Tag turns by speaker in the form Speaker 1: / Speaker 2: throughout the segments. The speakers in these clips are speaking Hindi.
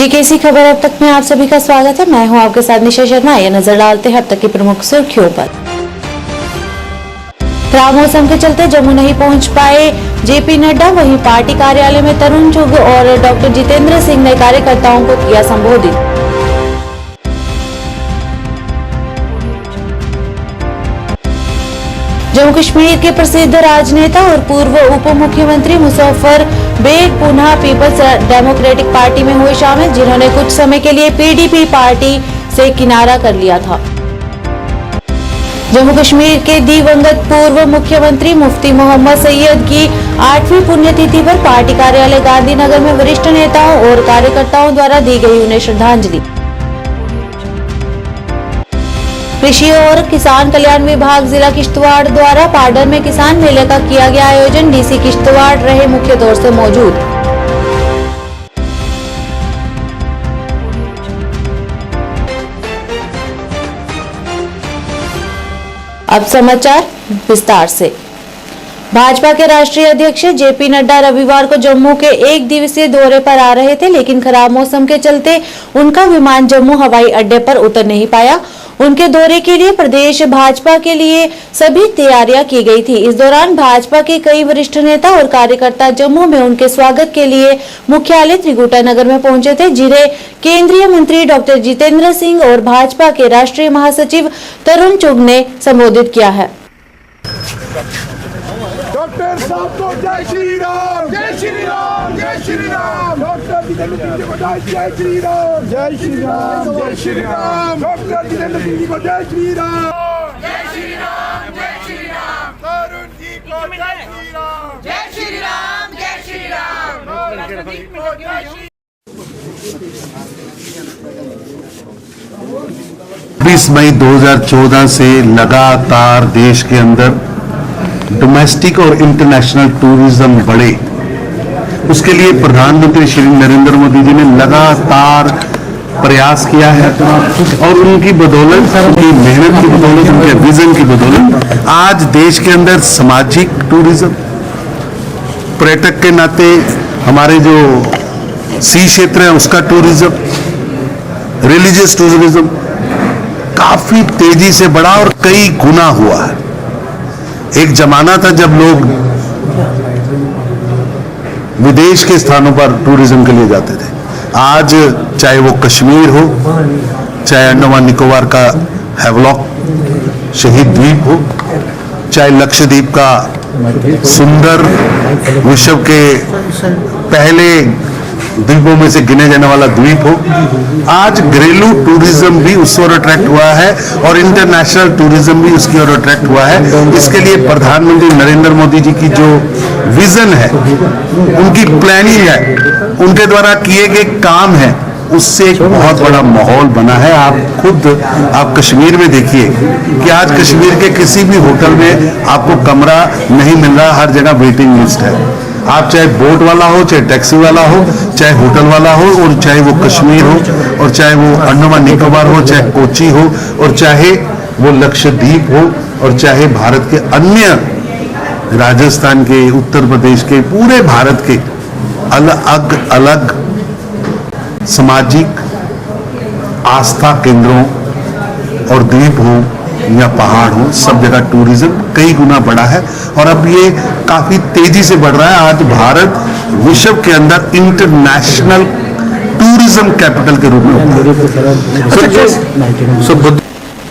Speaker 1: जीकेसी खबर अब तक में आप सभी का स्वागत है। मैं हूं आपके साथ निशा शर्मा। ये नजर डालते हैं अब तक की प्रमुख सुर्खियों पर। खराब मौसम के चलते जम्मू नहीं पहुंच पाए जेपी नड्डा, वहीं पार्टी कार्यालय में तरुण चुग और डॉक्टर जितेंद्र सिंह ने कार्यकर्ताओं को किया संबोधित। जम्मू कश्मीर के प्रसिद्ध राजनेता और पूर्व उप मुख्यमंत्री मुजफ्फर बेग पुनः पीपल्स डेमोक्रेटिक पार्टी में हुए शामिल, जिन्होंने कुछ समय के लिए पीडीपी पार्टी से किनारा कर लिया था। जम्मू कश्मीर के दिवंगत पूर्व मुख्यमंत्री मुफ्ती मोहम्मद सैयद की 8वीं पुण्यतिथि पर पार्टी कार्यालय गांधीनगर में वरिष्ठ नेताओं और कार्यकर्ताओं द्वारा दी गई उन्हें श्रद्धांजलि। कृषि और किसान कल्याण विभाग जिला किश्तवाड़ द्वारा पाडर में किसान मेले का किया गया आयोजन, डीसी किश्तवाड़ रहे मुख्य तौर से मौजूद। अब समाचार विस्तार से। भाजपा के राष्ट्रीय अध्यक्ष जेपी नड्डा रविवार को जम्मू के एक दिवसीय दौरे पर आ रहे थे, लेकिन खराब मौसम के चलते उनका विमान जम्मू हवाई अड्डे पर उतर नहीं पाया। उनके दौरे के लिए प्रदेश भाजपा के लिए सभी तैयारियां की गई थी। इस दौरान भाजपा के कई वरिष्ठ नेता और कार्यकर्ता जम्मू में उनके स्वागत के लिए मुख्यालय त्रिकुटा नगर में पहुंचे थे, जिन्हें केंद्रीय मंत्री डॉक्टर जितेंद्र सिंह और भाजपा के राष्ट्रीय महासचिव तरुण चुग ने संबोधित किया है।
Speaker 2: डॉक्टर साहब को जय श्री राम, जय श्री राम, जय श्री राम। डॉक्टर जितेंद्र सिंह जी को जय श्री राम, जय श्री राम, जय श्री राम। डॉक्टर जितेंद्र सिंह जी को जय श्री राम, जय श्री राम, जय श्री राम। तरुण जी को जय श्री राम, जय श्री राम, जय श्री राम।
Speaker 3: 20 मई 2014 से लगातार देश के अंदर डोमेस्टिक और इंटरनेशनल टूरिज्म बढ़े, उसके लिए प्रधानमंत्री श्री नरेंद्र मोदी जी ने लगातार प्रयास किया है और उनकी बदौलत, उनकी मेहनत की बदौलत, उनके विजन की बदौलत आज देश के अंदर सामाजिक टूरिज्म, पर्यटक के नाते हमारे जो सी क्षेत्र है उसका टूरिज्म, रिलीजियस टूरिज्म काफी तेजी से बढ़ा और कई गुना हुआ है। एक जमाना था जब लोग विदेश के स्थानों पर टूरिज्म के लिए जाते थे। आज चाहे वो कश्मीर हो, चाहे अंडमान निकोबार का हैवलॉक शहीद द्वीप हो, चाहे लक्षद्वीप का सुंदर विश्व के पहले द्वीपों में से गिने जाने वाला द्वीप हो, आज घरेलू टूरिज्म भी उस ओर अट्रैक्ट हुआ है और इंटरनेशनल टूरिज्म भी उसकी ओर अट्रैक्ट हुआ है। इसके लिए प्रधानमंत्री नरेंद्र मोदी जी की जो विजन है, उनकी प्लानिंग है, उनके द्वारा किए गए काम है, उससे एक बहुत बड़ा माहौल बना है। आप कश्मीर में देखिए कि आज कश्मीर के किसी भी होटल में आपको कमरा नहीं मिल रहा, हर जगह वेटिंग लिस्ट है। आप चाहे बोट वाला हो, चाहे टैक्सी वाला हो, चाहे होटल वाला हो, और चाहे वो कश्मीर हो, और चाहे वो अंडमान निकोबार हो, चाहे कोची हो, और चाहे वो लक्षद्वीप हो, और चाहे भारत के अन्य, राजस्थान के, उत्तर प्रदेश के, पूरे भारत के अलग अलग सामाजिक आस्था केंद्रों और द्वीप हो या पहाड़ हो, सब जगह टूरिज्म कई गुना बढ़ा है और अब ये काफी तेजी से बढ़ रहा है। आज भारत विश्व के अंदर इंटरनेशनल टूरिज्म कैपिटल के रूप में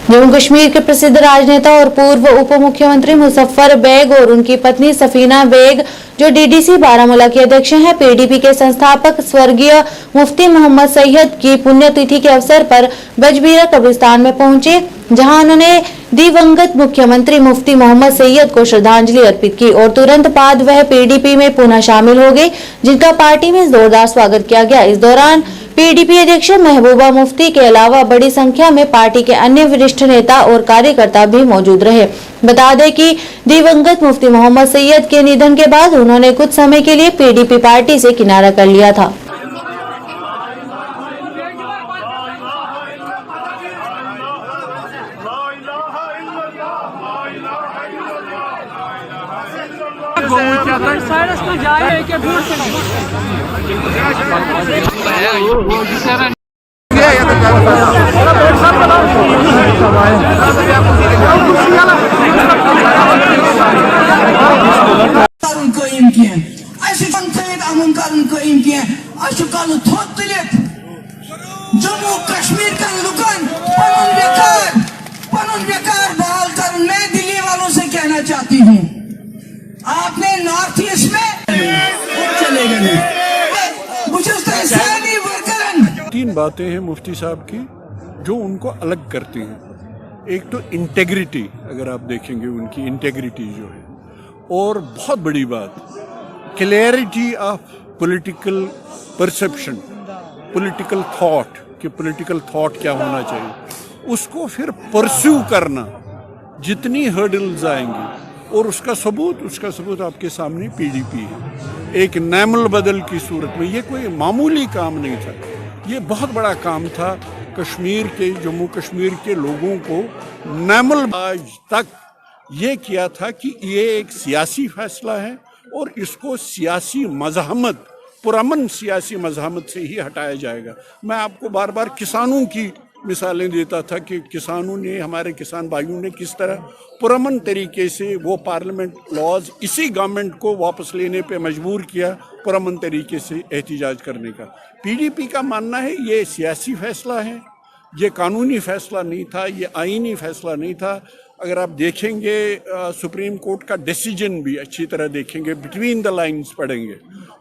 Speaker 1: जम्मू कश्मीर के प्रसिद्ध राजनेता और पूर्व उप मुख्यमंत्री मुजफ्फर बेग और उनकी पत्नी सफीना बेग, जो डीडीसी बारामूला के अध्यक्ष हैं, पीडीपी के संस्थापक स्वर्गीय मुफ्ती मोहम्मद सैयद की पुण्यतिथि के अवसर पर बजबीरा कब्रिस्तान में पहुंचे, जहां उन्होंने दिवंगत मुख्यमंत्री मुफ्ती मोहम्मद सैयद को श्रद्धांजलि अर्पित की और तुरंत बाद वह पीडीपी में पुनः शामिल हो गए, जिनका पार्टी में जोरदार स्वागत किया गया। इस दौरान पीडीपी अध्यक्ष महबूबा मुफ्ती के अलावा बड़ी संख्या में पार्टी के अन्य वरिष्ठ नेता और कार्यकर्ता भी मौजूद रहे। बता दें कि दिवंगत मुफ्ती मोहम्मद सैयद के निधन के बाद उन्होंने कुछ समय के लिए पीडीपी पार्टी से किनारा कर लिया था।
Speaker 4: साइरस को जाए कि दूर से
Speaker 5: कायम किया कायम किया जम्मू कश्मीर का दुकान बेकार बहाल कर। मैं दिल्ली वालों से कहना चाहती हूँ, आपने नॉर्थ ईस्ट में चलेगा नहीं, मुझे उस तरह से नहीं वर्कर।
Speaker 6: 3 बातें हैं मुफ्ती साहब की जो उनको अलग करती हैं। एक तो इंटेग्रिटी, अगर आप देखेंगे उनकी इंटेग्रिटी जो है, और बहुत बड़ी बात clarity of political perception, political thought, कि पॉलिटिकल थॉट क्या होना चाहिए, उसको फिर परस्यू करना, जितनी हर्डल्स आएंगी। और उसका सबूत आपके सामने पीडीपी है। एक नैमल बदल की सूरत में, ये कोई मामूली काम नहीं था, ये बहुत बड़ा काम था। कश्मीर के, जम्मू कश्मीर के लोगों को नैमल आज तक ये किया था कि ये एक सियासी फैसला है और इसको सियासी मज़ाहमत, पुरअमन सियासी मज़ाहमत से ही हटाया जाएगा। मैं आपको बार बार किसानों की मिसालें देता था कि किसानों ने, हमारे किसान भाइयों ने किस तरह पुरअमन तरीके से वो पार्लियामेंट लॉज इसी गवर्नमेंट को वापस लेने पे मजबूर किया, पुरअमन तरीके से एहतिजाज करने का। पीडीपी का मानना है ये सियासी फैसला है, ये कानूनी फैसला नहीं था, ये आईनी फैसला नहीं था। अगर आप देखेंगे सुप्रीम कोर्ट का डिसीजन भी अच्छी तरह देखेंगे, बिटवीन द लाइंस पढ़ेंगे,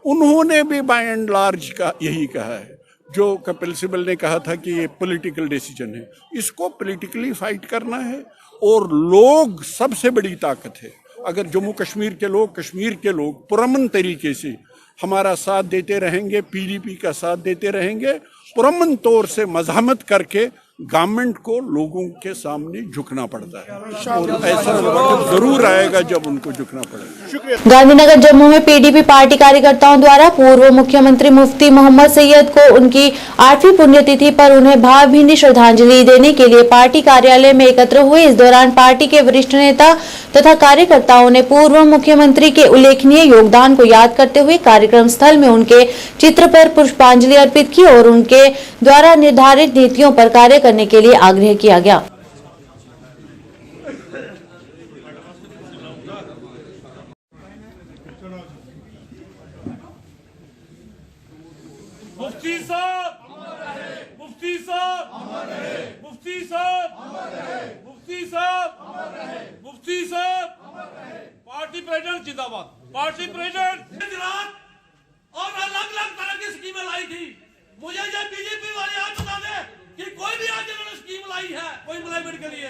Speaker 6: उन्होंने भी बाय एंड लार्ज का यही कहा है जो कपिल सिब्बल ने कहा था कि ये पॉलिटिकल डिसीजन है। इसको पॉलिटिकली फाइट करना है और लोग सबसे बड़ी ताकत है। अगर जम्मू कश्मीर के लोग पुरअमन तरीके से हमारा साथ देते रहेंगे, पीडीपी का साथ देते रहेंगे, पुरअमन तौर से मज़ाहमत करके गवर्नमेंट को लोगों के सामने झुकना पड़ता है और ऐसा वक्त जरूर आएगा जब उनको झुकना पड़ेगा।
Speaker 1: गांधीनगर जम्मू में पीडीपी पार्टी कार्यकर्ताओं द्वारा पूर्व मुख्यमंत्री मुफ्ती मोहम्मद सैयद को उनकी 8वीं पुण्यतिथि पर उन्हें भावभीनी श्रद्धांजलि देने के लिए पार्टी कार्यालय में एकत्र हुए। इस दौरान पार्टी के वरिष्ठ नेता तथा कार्यकर्ताओं ने पूर्व मुख्यमंत्री के उल्लेखनीय योगदान को याद करते हुए कार्यक्रम स्थल में उनके चित्र पर पुष्पांजलि अर्पित की और उनके द्वारा निर्धारित नीतियों पर कार्य करने के लिए आग्रह किया गया।
Speaker 7: मुफ्ती साहब, मुफ्ती साहब, मुफ्ती साहब, मुफ्ती साहब, मुफ्ती साहब, पार्टी प्रेसिडेंट जिंदाबाद, पार्टी प्रेसिडेंट और अलग अलग तरह की स्कीमें लाई थी। मुझे ये बीजेपी वाले आज बता दे कि कोई भी आज इन्होंने स्कीम लाई है कोई मिलावट के लिए,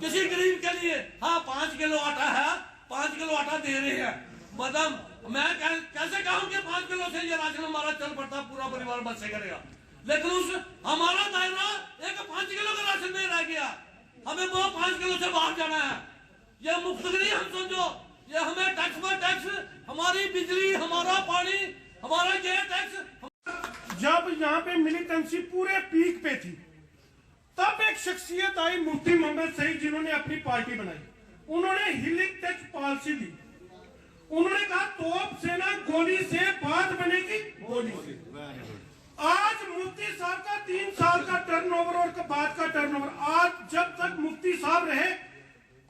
Speaker 7: किसी गरीब के लिए। हाँ, 5 किलो आटा है, 5 किलो आटा दे रहे हैं। मतलब मैं कैसे कहूँ कि 5 किलो से ये राशन हमारा चल पड़ता, पूरा परिवार बच से करेगा, लेकिन उस हमारा दायरा एक 5 किलो का राशन में रह गया। हमें वो 5 किलो से बाहर जाना है। ये मुफ्त नहीं हम समझो, ये हमें टैक्स पर टैक्स, हमारी बिजली, हमारा पानी, हमारा ये टैक्स।
Speaker 8: जब यहाँ पे मिलिटेंसी पूरे पीक पे थी, तब एक शख्सियत आई मुफ्ती मोहम्मद सईद, जिन्होंने अपनी पार्टी बनाई। उन्होंने हिलिक टच पॉलिसी दी। उन्होंने कहा तोप से ना गोली से बात बनेगी, गोली से। आज मुफ्ती साहब का 3 साल का टर्नओवर और बाद का टर्नओवर, आज जब तक मुफ्ती साहब रहे,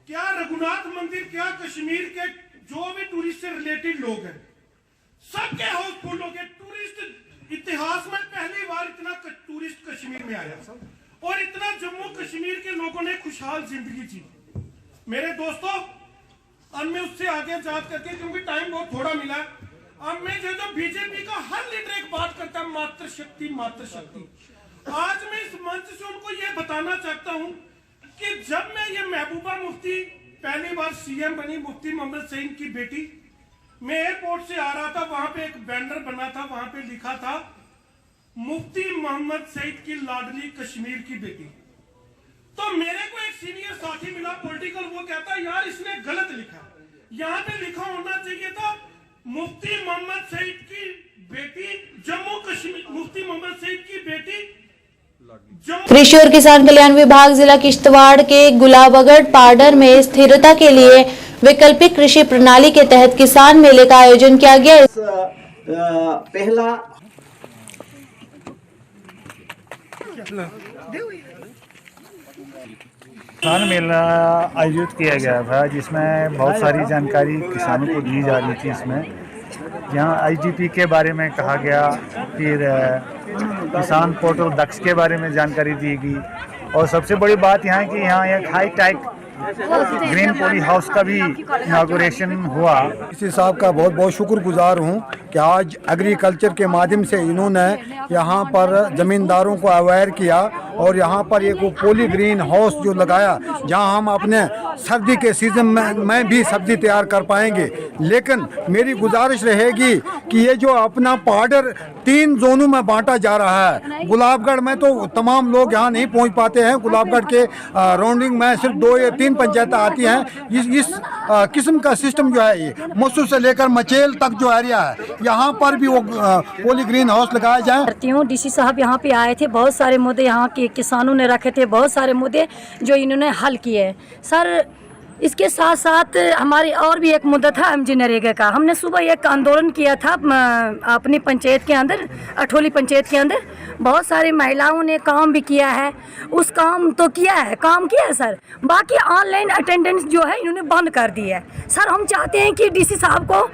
Speaker 8: क्या रघुनाथ मंदिर, क्या कश्मीर के जो भी टूरिस्ट से रिलेटेड लोग हैं, सबके हाउसफुल हो गए। टूरिस्ट इतिहास में पहली बार इतना टूरिस्ट कश्मीर में आया और इतना जम्मू कश्मीर के लोगों ने खुशहाल जिंदगी जी। मेरे दोस्तों, अब मैं उससे आगे जात करके, क्योंकि टाइम बहुत थोड़ा मिला, अब मैं जो बीजेपी का हर लीडर एक बात करता है, मातृ शक्ति, मातृ शक्ति। आज मैं इस मंच से उनको ये बताना चाहता हूँ कि जब मैं ये महबूबा मुफ्ती पहली बार सीएम बनी, मुफ्ती मोहम्मद सईद की बेटी, मैं एयरपोर्ट से आ रहा था, वहां पे एक बैनर बना था, वहां पे लिखा था मुफ्ती मोहम्मद सईद की लाडली कश्मीर की बेटी। तो मेरे को एक सीनियर साथी मिला पॉलिटिकल, वो कहता यार इसने गलत लिखा, यहाँ पे लिखा होना चाहिए था मुफ्ती मोहम्मद सईद की बेटी, जम्मू कश्मीर, मुफ्ती मोहम्मद सईद की बेटी।
Speaker 1: कृषि और किसान कल्याण विभाग जिला किश्तवाड़ के गुलाबगढ़ पाडर में स्थिरता के लिए वैकल्पिक कृषि प्रणाली के तहत किसान मेले का आयोजन किया गया।
Speaker 9: पहला
Speaker 10: किसान मेला आयोजित किया गया था, जिसमें बहुत सारी जानकारी किसानों को दी जा रही थी। इसमें यहाँ IGP के बारे में कहा गया, फिर किसान पोर्टल दक्ष के बारे में जानकारी दी गई, और सबसे बड़ी बात यहाँ कि यहाँ एक high tech green poly house का भी इनॉग्रेशन हुआ।
Speaker 2: इसी साहब का बहुत बहुत शुक्रगुजार हूँ कि आज एग्रीकल्चर के माध्यम से इन्होंने यहाँ पर ज़मींदारों को अवेयर किया और यहाँ पर एक पॉली ग्रीन हाउस जो लगाया, जहाँ हम अपने सर्दी के सीज़न में भी सब्जी तैयार कर पाएंगे। लेकिन मेरी गुजारिश रहेगी कि ये जो अपना पाउडर 3 जोनों में बांटा जा रहा है, गुलाबगढ़ में तो तमाम लोग यहाँ नहीं पहुँच पाते हैं। गुलाबगढ़ के राउंडिंग में सिर्फ 2 या 3 पंचायतें आती हैं। इस किस्म का सिस्टम जो है, ये मसूर से लेकर मचेल तक जो एरिया है, यहाँ पर भी वो पॉली ग्रीन हाउस लगाया जाए।
Speaker 11: करती हूँ। DC साहब यहाँ पे आए थे, बहुत सारे मुद्दे यहाँ के किसानों ने रखे थे, बहुत सारे मुद्दे जो इन्होंने हल किए सर। इसके साथ साथ हमारी और भी एक मुद्दा था MG नरेगा का। हमने सुबह एक आंदोलन किया था अपनी पंचायत के अंदर, अठोली पंचायत के अंदर। बहुत सारी महिलाओं ने काम भी किया है, उस काम तो किया है, काम किया है सर। बाकी ऑनलाइन अटेंडेंस जो है इन्होंने बंद कर दी है सर। हम चाहते हैं कि DC साहब को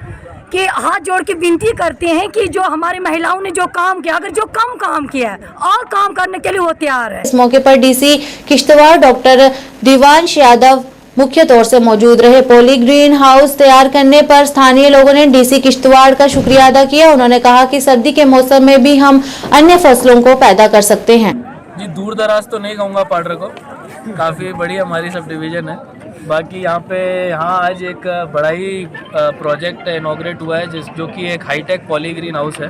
Speaker 11: कि हाथ जोड़ के विनती करते हैं कि जो हमारी महिलाओं ने जो काम किया, अगर जो कम काम किया है और काम करने के लिए वो तैयार है।
Speaker 1: इस मौके पर DC किश्तवाड़ डॉक्टर दिवांश यादव मुख्य तौर से मौजूद रहे। पॉली ग्रीन हाउस तैयार करने पर स्थानीय लोगों ने DC किश्तवाड़ का शुक्रिया अदा किया। उन्होंने कहा कि सर्दी के मौसम में भी हम अन्य फसलों को पैदा कर सकते हैं।
Speaker 12: जी दूर दराज तो नहीं कहूँगा पाउडर को, काफ़ी बड़ी हमारी सब डिवीज़न है। बाकी यहाँ आज एक बड़ा ही प्रोजेक्ट इनॉग्रेट हुआ है, जो कि एक हाईटेक पॉली ग्रीन हाउस है,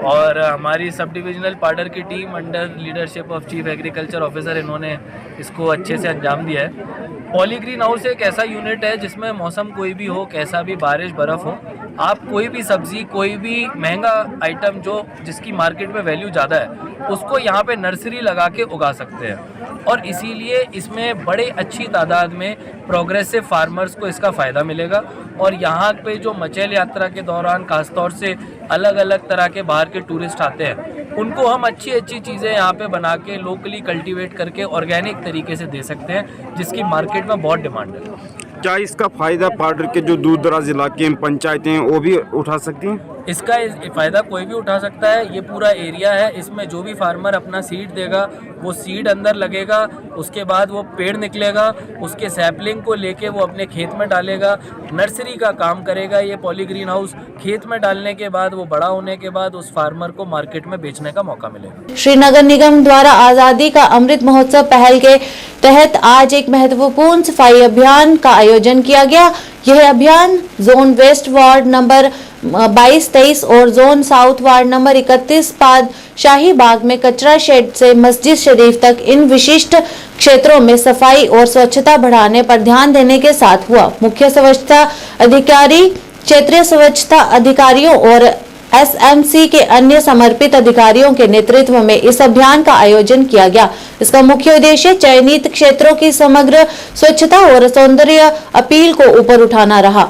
Speaker 12: और हमारी सब डिविजनल पाउडर की team under leadership of chief agriculture officer इन्होंने इसको अच्छे से अंजाम दिया है। पॉली ग्रीन हाउस एक ऐसा यूनिट है जिसमें मौसम कोई भी हो, कैसा भी बारिश बर्फ़ हो, आप कोई भी सब्ज़ी, कोई भी महंगा आइटम जिसकी मार्केट में वैल्यू ज़्यादा है, उसको यहाँ पे नर्सरी लगा के उगा सकते हैं। और इसीलिए इसमें बड़े अच्छी तादाद में प्रोग्रेसिव फार्मर्स को इसका फ़ायदा मिलेगा। और यहाँ पे जो मचेल यात्रा के दौरान खासतौर से अलग अलग तरह के बाहर के टूरिस्ट आते हैं, उनको हम अच्छी अच्छी चीज़ें यहाँ पे बना के लोकली कल्टीवेट करके ऑर्गेनिक तरीके से दे सकते हैं, जिसकी मार्केट में बहुत डिमांड है।
Speaker 13: क्या इसका फ़ायदा पाउडर के जो दूर दराज इलाके में पंचायतें हैं वो भी उठा सकती हैं?
Speaker 12: इसका फ़ायदा कोई भी उठा सकता है। ये पूरा एरिया है, इसमें जो भी फार्मर अपना सीड देगा, वो सीड अंदर लगेगा, उसके बाद वो पेड़ निकलेगा, उसके सैपलिंग को लेके वो अपने खेत में डालेगा, नर्सरी का काम करेगा। ये पॉली ग्रीन हाउस खेत में डालने के बाद, वो बड़ा होने के बाद उस फार्मर को मार्केट में बेचने का मौका मिलेगा।
Speaker 1: श्रीनगर निगम द्वारा आज़ादी का अमृत महोत्सव पहल के तहत आज एक महत्वपूर्ण सफाई अभियान का आयोजन किया गया। यह अभियान जोन वेस्ट वार्ड नंबर 22-23 और जोन साउथ वार्ड नंबर 31 पाद शाही बाग में कचरा शेड से मस्जिद शरीफ तक इन विशिष्ट क्षेत्रों में सफाई और स्वच्छता बढ़ाने पर ध्यान देने के साथ हुआ। मुख्य स्वच्छता अधिकारी, क्षेत्रीय स्वच्छता अधिकारियों और SMC के अन्य समर्पित अधिकारियों के नेतृत्व में इस अभियान का आयोजन किया गया। इसका मुख्य उद्देश्य चयनित क्षेत्रों की समग्र स्वच्छता और सौंदर्य अपील को ऊपर उठाना रहा।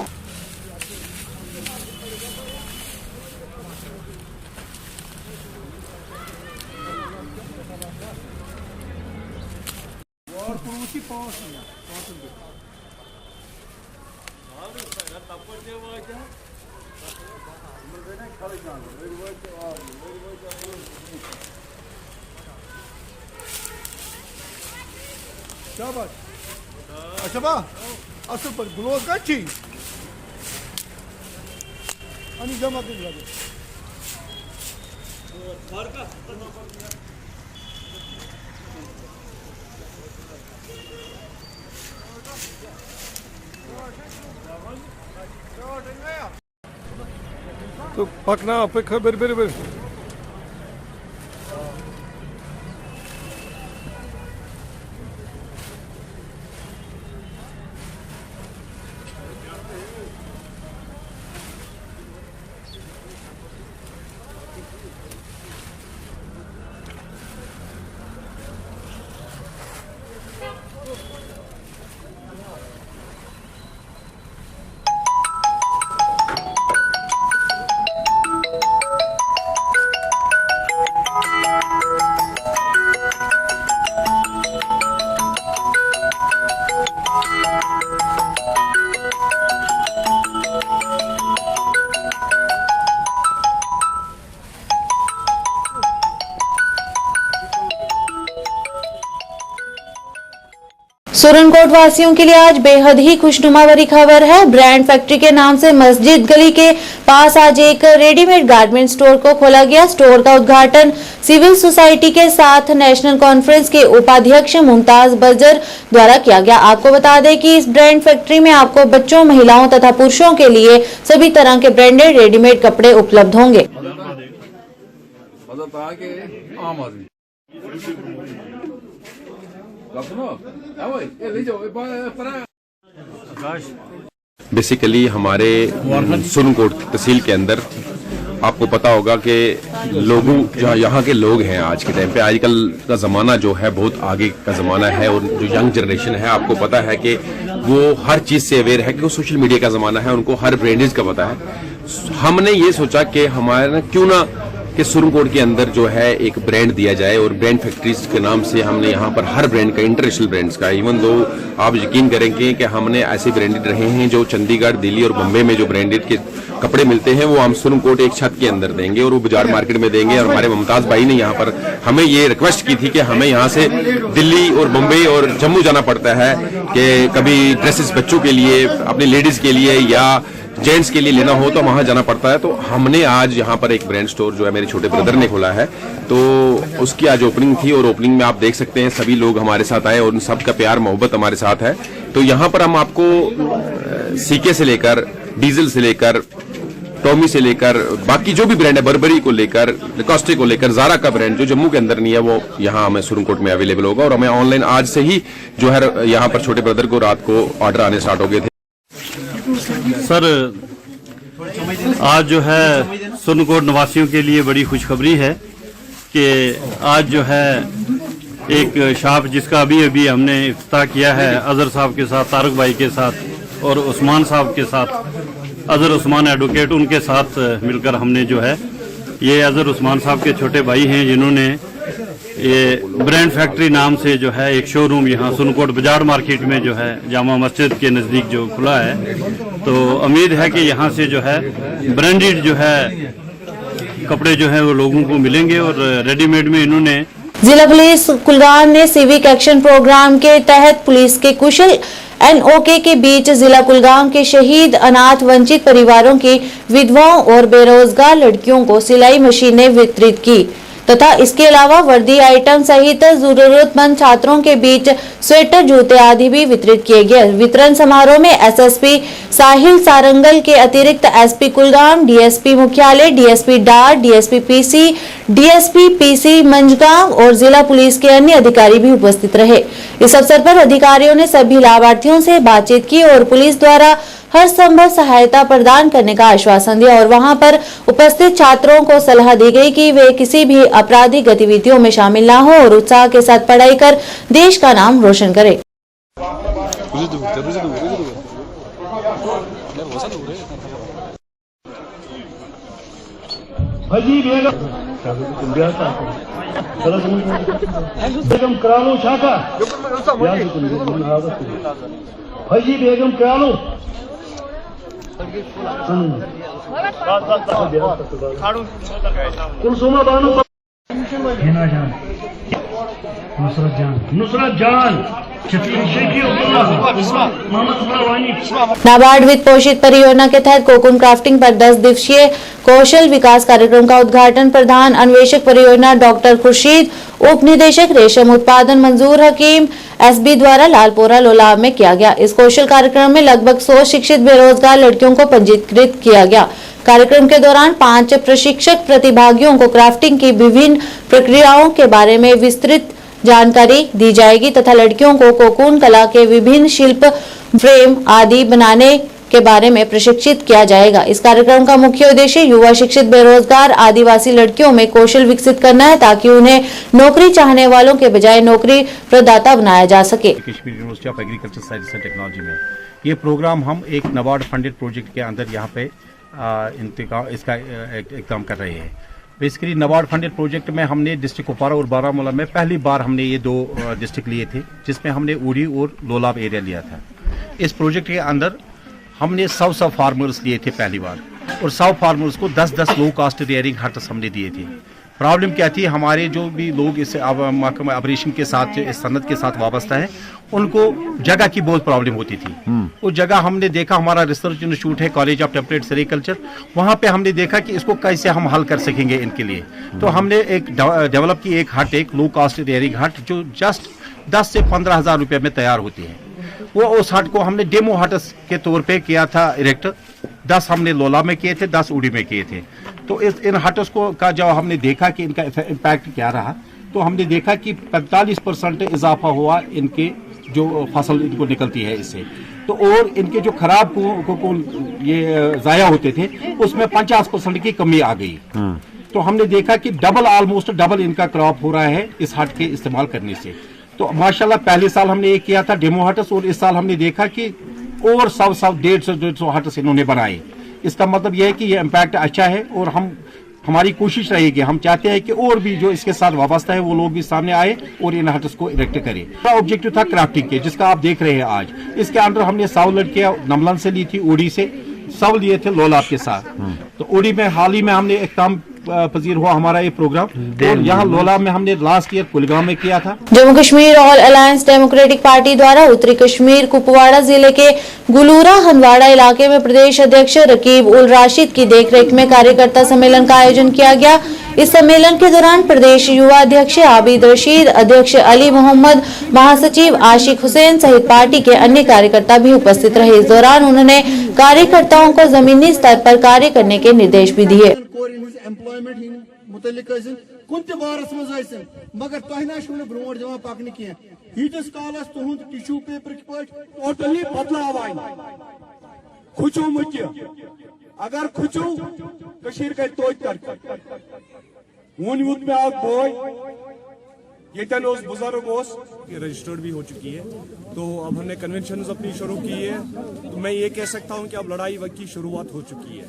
Speaker 2: शाबाश, अच्छा बा, असर पर ग्लोव का ची, आणि जमा के लगे। तो पकना पे खबर बेर
Speaker 1: सुरनकोट वासियों के लिए आज बेहद ही खुशनुमा भरी खबर है। ब्रांड फैक्ट्री के नाम से मस्जिद गली के पास आज एक रेडीमेड गारमेंट स्टोर को खोला गया। स्टोर का उद्घाटन सिविल सोसाइटी के साथ नेशनल कॉन्फ्रेंस के उपाध्यक्ष मुमताज बजर द्वारा किया गया। आपको बता दें कि इस ब्रांड फैक्ट्री में आपको बच्चों, महिलाओं तथा पुरुषों के लिए सभी तरह के ब्रांडेड रेडीमेड कपड़े उपलब्ध होंगे।
Speaker 14: बेसिकली हमारे सुरनकोट तहसील के अंदर आपको पता होगा कि लोगों जो यहाँ के लोग हैं आज के टाइम पे, आजकल का ज़माना जो है बहुत आगे का ज़माना है और जो यंग जनरेशन है आपको पता है कि वो हर चीज़ से अवेयर है कि वो सोशल मीडिया का ज़माना है, उनको हर ब्रांडेज का पता है। हमने ये सोचा कि हमारे क्यों ना कि सुरनकोट के अंदर जो है एक ब्रांड दिया जाए और ब्रांड फैक्ट्रीज के नाम से हमने यहाँ पर हर ब्रांड का, इंटरनेशनल ब्रांड्स का, इवन दो आप यकीन करेंगे कि हमने ऐसे ब्रांडेड रहे हैं जो चंडीगढ़, दिल्ली और बम्बई में जो ब्रांडेड के कपड़े मिलते हैं वो हम सुरनकोट एक छत के अंदर देंगे और वो बाजार मार्केट में देंगे। और हमारे मुमताज भाई ने यहाँ पर हमें ये रिक्वेस्ट की थी कि हमें यहाँ से दिल्ली और बम्बई और जम्मू जाना पड़ता है कि कभी ड्रेसेस बच्चों के लिए, अपनी लेडीज के लिए या जेंट्स के लिए लेना हो तो वहां जाना पड़ता है। तो हमने आज यहाँ पर एक ब्रांड स्टोर जो है मेरे छोटे ब्रदर ने खोला है, तो उसकी आज ओपनिंग थी और ओपनिंग में आप देख सकते हैं सभी लोग हमारे साथ आए और उन सब का प्यार मोहब्बत हमारे साथ है। तो यहाँ पर हम आपको सीके से लेकर, डीजल से लेकर, टॉमी से लेकर, बाकी जो भी ब्रांड है, बर्बरी को लेकर, लिकोस्टे को लेकर, ज़ारा का ब्रांड जो जम्मू के अंदर नहीं है वो यहाँ हमें सुरनकोट में अवेलेबल होगा। और हमें ऑनलाइन आज से ही जो है यहाँ पर छोटे ब्रदर को रात को ऑर्डर आने स्टार्ट हो गए थे।
Speaker 15: सर, आज जो है सुरनकोट निवासियों के लिए बड़ी खुशखबरी है कि आज जो है एक शॉप जिसका अभी अभी हमने इफ्तिताह किया है अजहर साहब के साथ, तारक भाई के साथ और उस्मान साहब के साथ, अजहर उस्मान एडवोकेट, उनके साथ मिलकर हमने जो है, ये अजहर उस्मान साहब के छोटे भाई हैं जिन्होंने ये ब्रांड फैक्ट्री नाम से जो है एक शोरूम यहाँ सुरनकोट बाजार मार्केट में जो है जामा मस्जिद के नज़दीक जो खुला है। तो उम्मीद है कि यहाँ से जो है ब्रांडेड जो है कपड़े जो है वो लोगों को मिलेंगे। और रेडीमेड में इन्होंने
Speaker 1: जिला पुलिस कुलगाम ने सिविक एक्शन प्रोग्राम के तहत पुलिस के कुशल NOK के बीच जिला कुलगाम के शहीद, अनाथ, वंचित परिवारों की विधवाओं और बेरोजगार लड़कियों को सिलाई मशीनें वितरित की तथा इसके अलावा वर्दी आइटम सहित जरूरतमंद छात्रों के बीच स्वेटर, जूते आदि भी वितरित किए गए। वितरण समारोह में SSP साहिल सारंगल के अतिरिक्त SP कुलगाम, DSP मुख्यालय, DSP डार, DSP PC, DSP PC Mazagon और जिला पुलिस के अन्य अधिकारी भी उपस्थित रहे। इस अवसर पर अधिकारियों ने सभी लाभार्थियों से बातचीत की और पुलिस द्वारा हर संभव सहायता प्रदान करने का आश्वासन दिया और वहां पर उपस्थित छात्रों को सलाह दी गई कि वे किसी भी आपराधिक गतिविधियों में शामिल ना हो और उत्साह के साथ पढ़ाई कर देश का नाम रोशन करें।
Speaker 8: बेगम करालो शाखा फजी बेगम करालो कुलसुमा बानो, हिना जान, नुसरत जान,
Speaker 1: नाबार्ड वित्त पोषित परियोजना के तहत कोकून क्राफ्टिंग पर 10 दिवसीय कौशल विकास कार्यक्रम का उद्घाटन प्रधान अन्वेषक परियोजना डॉक्टर खुर्शीद, उप निदेशक रेशम उत्पादन मंजूर हकीम SB द्वारा लालपोरा लोलाब में किया गया। इस कौशल कार्यक्रम में लगभग 100 शिक्षित बेरोजगार लड़कियों को पंजीकृत किया गया। कार्यक्रम के दौरान 5 प्रशिक्षक प्रतिभागियों को क्राफ्टिंग की विभिन्न प्रक्रियाओं के बारे में विस्तृत जानकारी दी जाएगी तथा लड़कियों को कोकून कला के विभिन्न शिल्प, फ्रेम आदि बनाने के बारे में प्रशिक्षित किया जाएगा। इस कार्यक्रम का मुख्य उद्देश्य युवा शिक्षित बेरोजगार आदिवासी लड़कियों में कौशल विकसित करना है ताकि उन्हें नौकरी चाहने वालों के बजाय नौकरी प्रदाता बनाया जा सके।
Speaker 16: Kashmir university of agriculture science and technology में ये प्रोग्राम हम एक नाबार्ड फंडेड प्रोजेक्ट के अंदर यहाँ पे इसका एग्जाम कर रहे हैं। बेसिकली नाबार्ड फंडेड प्रोजेक्ट में हमने डिस्ट्रिक्ट कुपवारा और बारामूला में पहली बार हमने ये 2 डिस्ट्रिक्ट लिए थे, जिसमें हमने उड़ी और लोलाब एरिया लिया था। इस प्रोजेक्ट के अंदर हमने 100 फार्मर्स लिए थे पहली बार और 100 फार्मर्स को 10 लो कास्ट रियरिंग हट्स हमने दिए थे। प्रॉब्लम क्या थी, हमारे जो भी लोग इस ऑपरेशन के साथ, इस सनत के साथ वाबस्ता है, उनको जगह की बहुत प्रॉब्लम होती थी। उस जगह हमने देखा, हमारा रिसर्च इंस्टीट्यूट है कॉलेज ऑफ टेम्परेट सेरिकल्चर, वहाँ पे हमने देखा कि इसको कैसे हम हल कर सकेंगे इनके लिए। तो हमने एक डेवलप की एक हट, एक लो कॉस्ट डेयरिंग हट जो जस्ट 10 से 15 हज़ार रुपये में तैयार होती है। वो उस हट को हमने डेमो हट्स के तौर पे किया था इरेक्ट। 10 हमने लोला में किए थे, 10 उड़ी में किए थे। तो इन हट्स को का जब हमने देखा कि इनका इम्पैक्ट क्या रहा, तो हमने देखा कि 45% इजाफा हुआ इनके जो फसल इनको निकलती है इससे। तो और इनके जो खराब ये जाया होते थे उसमें 50% की कमी आ गई। तो हमने देखा कि ऑलमोस्ट डबल इनका क्रॉप हो रहा है इस हट के इस्तेमाल करने से। तो माशाल्लाह पहले साल हमने ये किया था डेमो हट्स, और इस साल हमने देखा कि और 100-150 हट्स इन्होंने बनाए। इसका मतलब यह है कि ये इम्पैक्ट अच्छा है, और हमारी कोशिश रहेगी, हम चाहते हैं कि और भी जो इसके साथ वाबस्ता है वो लोग भी सामने आए और इन हट्स को इरेक्ट करें। ऑब्जेक्टिव था क्राफ्टिंग के, जिसका आप देख रहे हैं आज। इसके अंदर हमने 100 लड़कियां नमलन से ली थी, उड़ी से 100 लिए थे लोलाब के साथ। तो उड़ी में हाल ही में हमने एक काम पजीर हुआ हमारा ये प्रोग्राम, और यहाँ लोला में हमने लास्ट ईयर कुलगाम में किया था।
Speaker 1: Jammu Kashmir all alliance democratic party द्वारा उत्तरी कश्मीर कुपवाड़ा जिले के गुलूरा हंदवाड़ा इलाके में प्रदेश अध्यक्ष रकीब उल राशिद की देखरेख में कार्यकर्ता सम्मेलन का आयोजन किया गया। इस सम्मेलन के दौरान प्रदेश युवा अध्यक्ष आबिद रशीद, अध्यक्ष अली मोहम्मद, महासचिव आशिक हुसैन सहित पार्टी के अन्य कार्यकर्ता भी उपस्थित रहे। इस दौरान उन्होंने कार्यकर्ताओं को जमीनी स्तर पर कार्य करने के निर्देश भी दिए।
Speaker 2: मगर तुम ब्रोट दिवान पकन कह हीटिस कालस तुंद टिश्यू पेपर टोटली बदलाव आय खुचू मुत अगर खुचू कर तोत वन वुत में आग बोय येतन बुजुर्ग रजिस्टर्ड भी हो चुकी है। तो अब हमने कन्वेंशन अपनी शुरू की है। तो मैं ये कह सकता हूँ कि अब लड़ाई वक्त की शुरुआत हो चुकी है।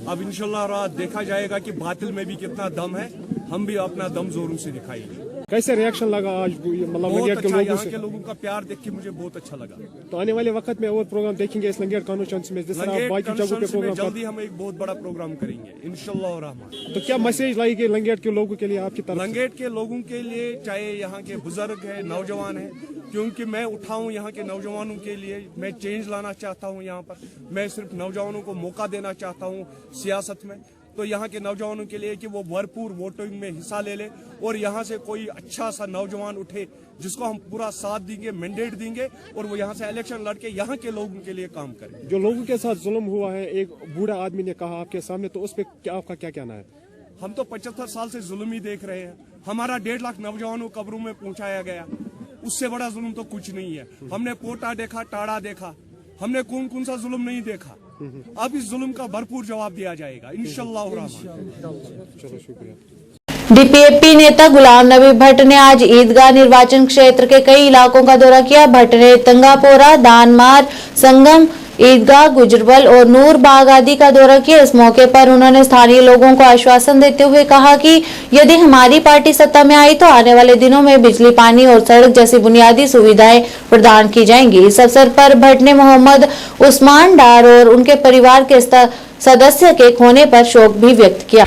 Speaker 2: अब इंशाल्लाह देखा जाएगा कि बातिल में भी कितना दम है, हम भी अपना दम जोरों से दिखाएंगे। कैसे रिएक्शन लगा आज, मतलब लंगेट के लोगों से? के लोगों का प्यार देख के मुझे बहुत अच्छा लगा। तो आने वाले वक्त में और प्रोग्राम देखेंगे इस लंगेट कॉन्फ्रेंस में, जिस तरह बाकी जगहों पे प्रोग्राम जल्दी हम एक बहुत बड़ा प्रोग्राम करेंगे इंशाल्लाह रहमान। तो क्या मैसेज लाएंगे लंगेट के लोगों के लिए आपकी तरफ? लंगेट के लोगों के लिए, चाहे यहाँ के बुजुर्ग है, नौजवान है, क्योंकि मैं उठाऊं यहाँ के नौजवानों के लिए, मैं चेंज लाना चाहता हूँ यहाँ पर। मैं सिर्फ नौजवानों को मौका देना चाहता हूँ सियासत में। तो यहाँ के नौजवानों के लिए कि वो भरपूर वोटिंग में हिस्सा ले ले, और यहाँ से कोई अच्छा सा नौजवान उठे जिसको हम पूरा साथ देंगे, मैंडेट देंगे, और वो यहाँ से इलेक्शन लड़के यहाँ के लोगों के लिए काम करे। जो लोगों के साथ जुल्म हुआ है, एक बूढ़ा आदमी ने कहा आपके सामने, तो उस पर आपका क्या कहना है? हम तो 75 साल से जुल्म ही देख रहे हैं। हमारा 1.5 लाख नौजवानों को कब्रों में पहुंचाया गया, उससे बड़ा जुल्म तो कुछ नहीं है। हमने पोटा देखा, टाड़ा देखा, हमने कौन कौन सा जुल्म नहीं देखा। अब इस जुल्म का भरपूर जवाब दिया जाएगा इंशाल्लाह। चलो शुक्रिया।
Speaker 1: डीपीएपी नेता गुलाम नबी भट्ट ने आज ईदगाह निर्वाचन क्षेत्र के कई इलाकों का दौरा किया। भट्ट ने तंगापोरा, दानमार, संगम, ईदगाह, गुजरबल और नूरबाग आदि का दौरा किया। इस मौके पर उन्होंने स्थानीय लोगों को आश्वासन देते हुए कहा कि यदि हमारी पार्टी सत्ता में आई तो आने वाले दिनों में बिजली, पानी और सड़क जैसी बुनियादी सुविधाएं प्रदान की जाएंगी। इस अवसर पर भट्ट ने मोहम्मद उस्मान डार और उनके परिवार के सदस्य के खोने पर शोक भी व्यक्त किया।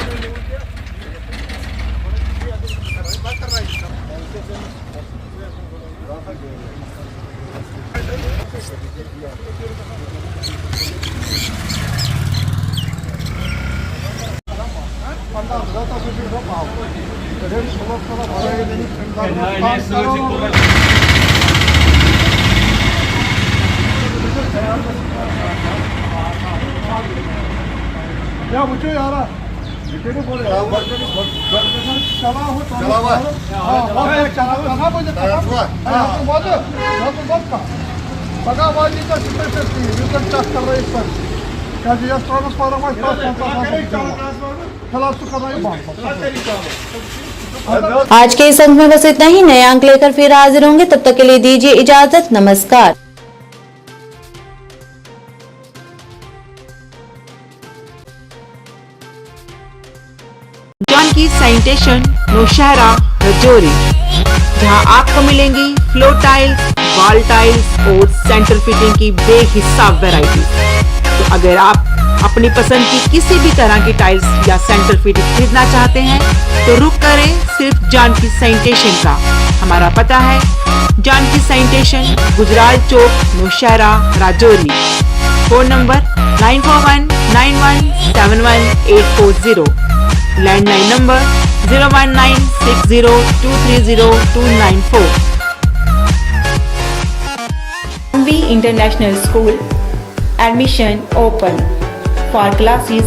Speaker 1: आज के इस अंक में बस इतना ही। नए अंक लेकर फिर हाजिर होंगे, तब तक के लिए दीजिए इजाजत। नमस्कार।
Speaker 17: जानकी सैनिटेशन नौशहरा रजौरी, जहां आपको मिलेंगी फ्लोर टाइल्स, वॉल टाइल्स और सेंटर फिटिंग की बेहिसाब वैरायटी। तो अगर आप अपनी पसंद की किसी भी तरह की टाइल्स या सेंटर फिटिंग खरीदना चाहते हैं तो रुक करें सिर्फ जानकी सैनिटेशन का। हमारा पता है Janki sanitation, Gujral Chowk, Naushera, Rajouri. Phone number 9419171840, landline number 01960230294।
Speaker 18: International School, admission open for classes